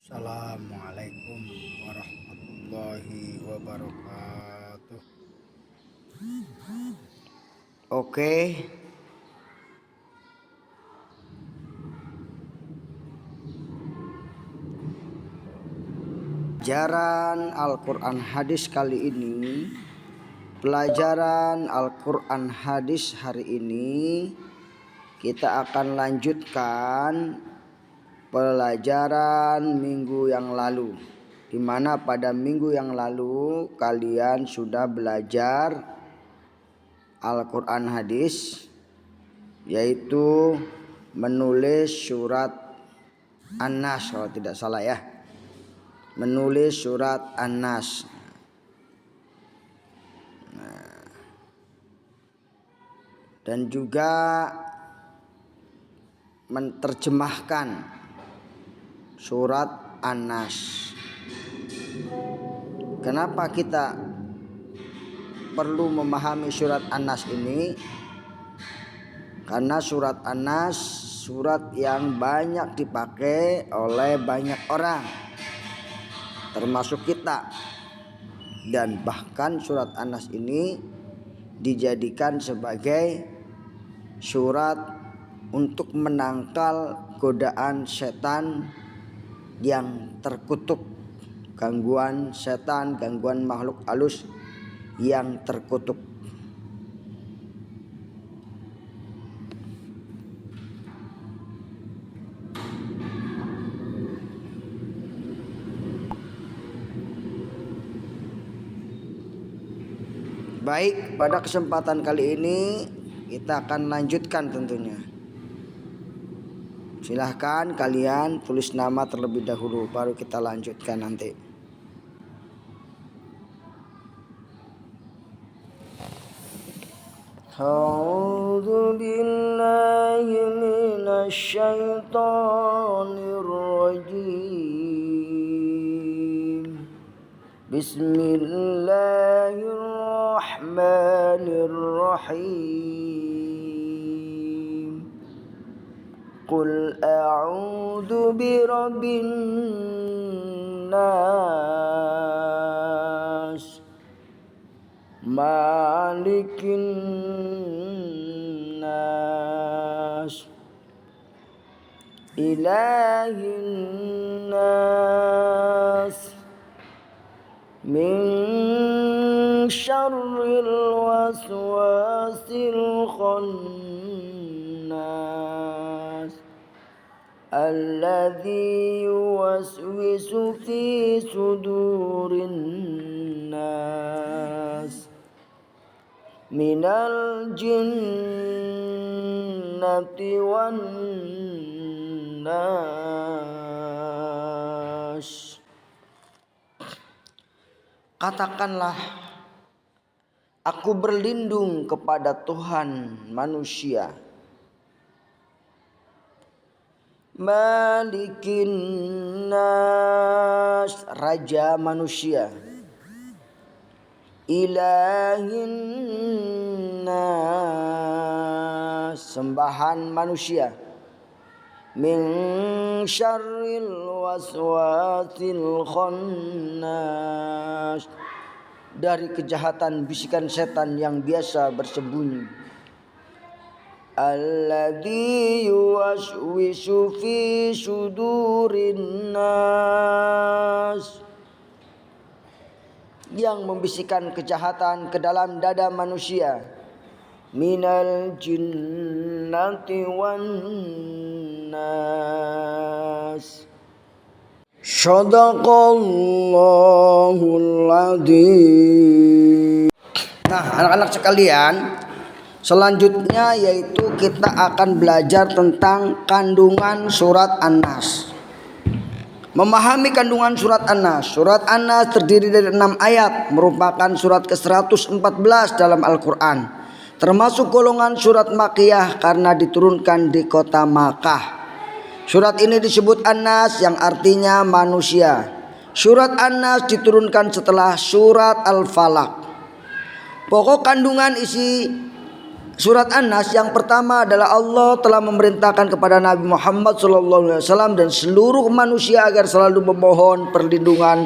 Assalamualaikum warahmatullahi wabarakatuh. Oke. Pelajaran Al-Quran Hadis kali ini, pelajaran Al-Quran Hadis hari ini kita akan lanjutkan pelajaran minggu yang lalu, di mana pada minggu yang lalu kalian sudah belajar Al-Quran Hadis, yaitu menulis surat An-Nas, kalau tidak salah ya, menulis surat An-Nas. Dan juga menerjemahkan surat An-Nas. Kenapa kita perlu memahami surat An-Nas ini? Karena surat An-Nas surat yang banyak dipakai oleh banyak orang, termasuk kita. Dan bahkan surat An-Nas ini dijadikan sebagai surat untuk menangkal godaan setan yang terkutuk, gangguan setan, gangguan makhluk halus yang terkutuk. Baik, pada kesempatan kali ini kita akan lanjutkan tentunya. Silahkan kalian tulis nama terlebih dahulu, baru kita lanjutkan nanti. A'udzu billahi minasy syaithanir rajim. Bismillahirrahmanirrahim. Qul a'udzu birabbin nas, malikin nas, ilahin nas, min syarril waswasil khannas, alladzi yuwaswisu fi sudurin nas, minal jinnati wan nas. Katakanlah, aku berlindung kepada Tuhan manusia, Malikin nas, raja manusia, Ilahin nas, sembahan manusia, min syarril waswasil khannas, dari kejahatan bisikan setan yang biasa bersembunyi, alladzi yuwaswisu fi sudurin nas, yang membisikkan kejahatan ke dalam dada manusia, minal jinnati wan nas. Shadaqallahul adzim. Nah, anak-anak sekalian, selanjutnya yaitu kita akan belajar tentang kandungan surat An-Nas. Memahami kandungan surat An-Nas. Surat An-Nas terdiri dari 6 ayat, merupakan surat ke-114 dalam Al-Quran, termasuk golongan surat Makkiyah karena diturunkan di kota Makkah. Surat ini disebut An-Nas yang artinya manusia. Surat An-Nas diturunkan setelah surat Al-Falaq. Pokok kandungan isi Surat An-Nas yang pertama adalah Allah telah memerintahkan kepada Nabi Muhammad SAW dan seluruh manusia agar selalu memohon perlindungan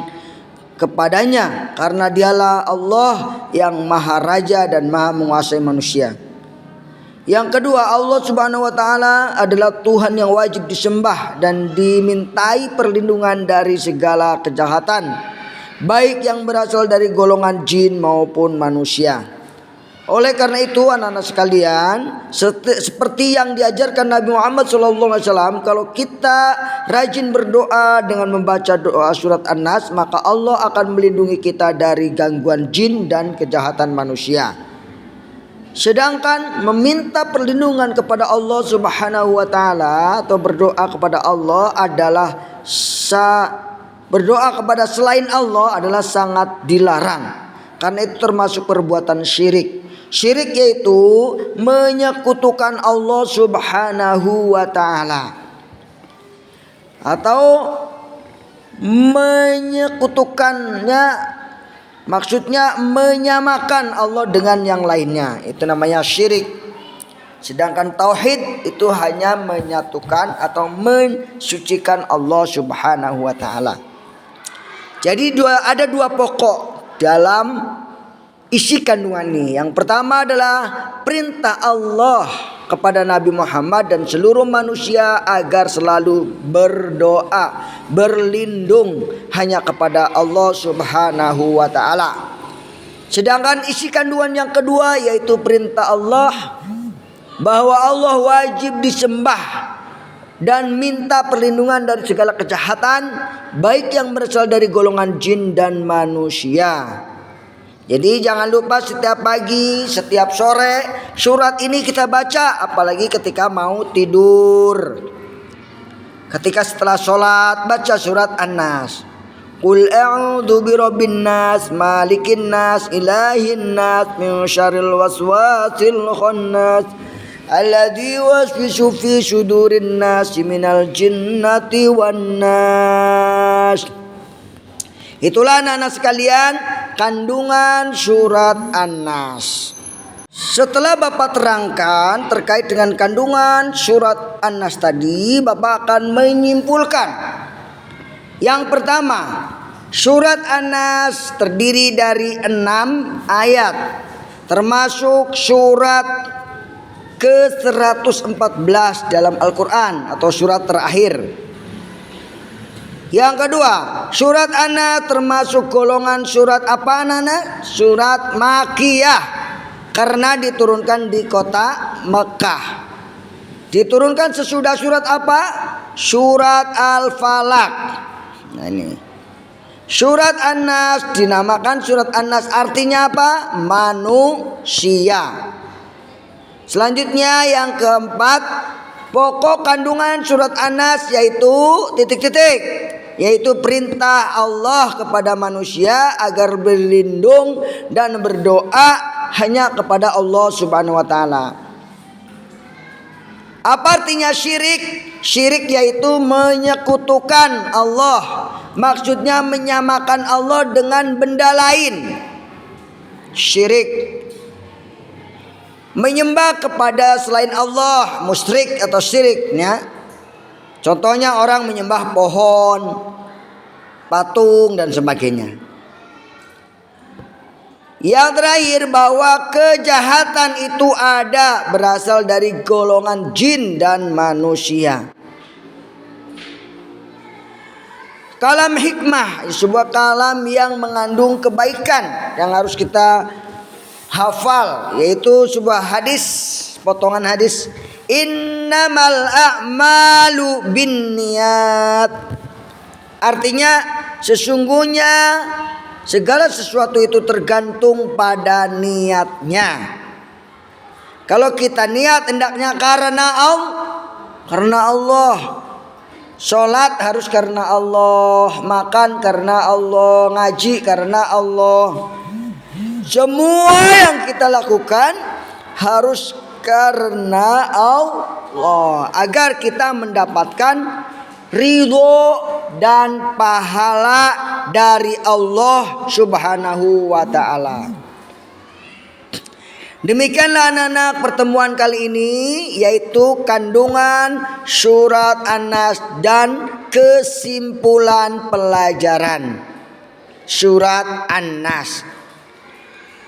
kepadanya, karena dialah Allah yang maha raja dan maha menguasai manusia. Yang kedua, Allah Subhanahu wa taala adalah Tuhan yang wajib disembah dan dimintai perlindungan dari segala kejahatan, baik yang berasal dari golongan jin maupun manusia. Oleh karena itu anak-anak sekalian, seperti yang diajarkan Nabi Muhammad SAW, kalau kita rajin berdoa dengan membaca doa surat An-Nas, maka Allah akan melindungi kita dari gangguan jin dan kejahatan manusia. Sedangkan meminta perlindungan kepada Allah Subhanahu wa taala atau berdoa kepada Allah adalah berdoa kepada selain Allah adalah sangat dilarang, karena itu termasuk perbuatan syirik. Syirik yaitu menyekutukan Allah Subhanahu wa taala, atau menyekutukannya, maksudnya menyamakan Allah dengan yang lainnya, itu namanya syirik. Sedangkan tauhid itu hanya menyatukan atau mensucikan Allah Subhanahu wa taala. Jadi ada dua pokok dalam isi kandungan ini. Yang pertama adalah perintah Allah kepada Nabi Muhammad dan seluruh manusia agar selalu berdoa, berlindung hanya kepada Allah Subhanahu wa taala. Sedangkan isi kandungan yang kedua yaitu perintah Allah bahwa Allah wajib disembah dan minta perlindungan dari segala kejahatan, baik yang berasal dari golongan jin dan manusia. Jadi jangan lupa setiap pagi, setiap sore surat ini kita baca, apalagi ketika mau tidur. Ketika setelah sholat baca surat An-Nas. Qul a'udzu birabbin nas, malikin nas, ilahin nas, min syarril waswasil khannas, alladzi yuwaswisu fi sudurin nas minal jinnati wan nas. Itulah anak-anak sekalian kandungan surat An-Nas. Setelah Bapak terangkan terkait dengan kandungan surat An-Nas tadi, Bapak akan menyimpulkan. Yang pertama, surat An-Nas terdiri dari 6 ayat, termasuk surat ke-114 dalam Al-Quran atau surat terakhir. Yang kedua, surat An-Nas termasuk golongan surat apa anak-anak? Surat Makkiyah, karena diturunkan di kota Mekah. Diturunkan sesudah surat apa? Surat Al-Falaq. Nah ini. Surat An-Nas dinamakan surat An-Nas, artinya apa? Manusia. Selanjutnya yang keempat, pokok kandungan surat An-Nas yaitu yaitu perintah Allah kepada manusia agar berlindung dan berdoa hanya kepada Allah Subhanahu wa taala. Apa artinya syirik? Syirik yaitu menyekutukan Allah. Maksudnya menyamakan Allah dengan benda lain. Syirik. Menyembah kepada selain Allah, musyrik atau syiriknya. Contohnya orang menyembah pohon, patung dan sebagainya. Yang terakhir, bahwa kejahatan itu ada berasal dari golongan jin dan manusia. Kalam hikmah, sebuah kalam yang mengandung kebaikan yang harus kita hafal, yaitu sebuah hadis, potongan hadis, innamal a'malu binniyat. Artinya sesungguhnya segala sesuatu itu tergantung pada niatnya. Kalau kita niat hendaknya karena Allah. Sholat harus karena Allah, makan karena Allah, ngaji karena Allah. Semua yang kita lakukan harus karena Allah, agar kita mendapatkan ridho dan pahala dari Allah Subhanahu wa ta'ala. Demikianlah anak-anak pertemuan kali ini, yaitu kandungan surat An-Nas dan kesimpulan pelajaran surat An-Nas.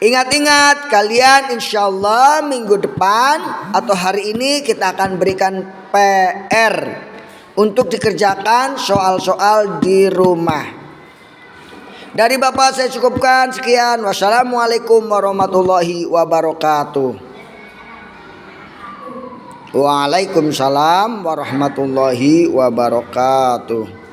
Ingat-ingat kalian, insyaallah minggu depan atau hari ini kita akan berikan PR untuk dikerjakan soal-soal di rumah. Dari Bapak saya cukupkan sekian. Wassalamualaikum warahmatullahi wabarakatuh. Waalaikumsalam warahmatullahi wabarakatuh.